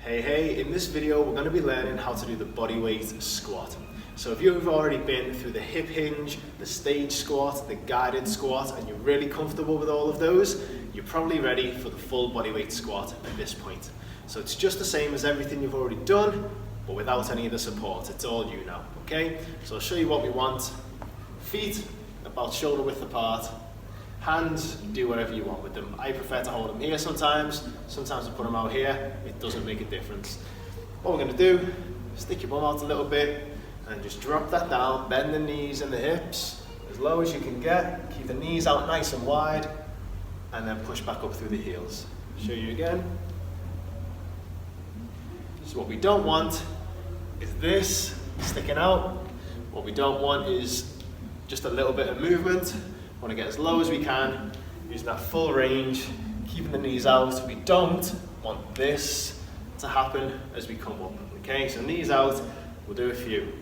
Hey, in this video we're going to be learning how to do the bodyweight squat. So if you've already been through the hip hinge, the stage squat, the guided squat, and you're really comfortable with all of those, you're probably ready for the full bodyweight squat at this point. So it's just the same as everything you've already done, but without any of the support. It's all you now, okay? So I'll show you what we want. Feet about shoulder width apart. Hands, do whatever you want with them. I prefer to hold them here sometimes I put them out here. It doesn't make a difference. What we're going to do, stick your bum out a little bit and just drop that down, bend the knees and the hips as low as you can get. Keep the knees out nice and wide and then push back up through the heels. Show you again. So what we don't want is this sticking out. What we don't want is just a little bit of movement. Want to get as low as we can, using that full range, keeping the knees out. We don't want this to happen as we come up. Okay, so knees out, we'll do a few.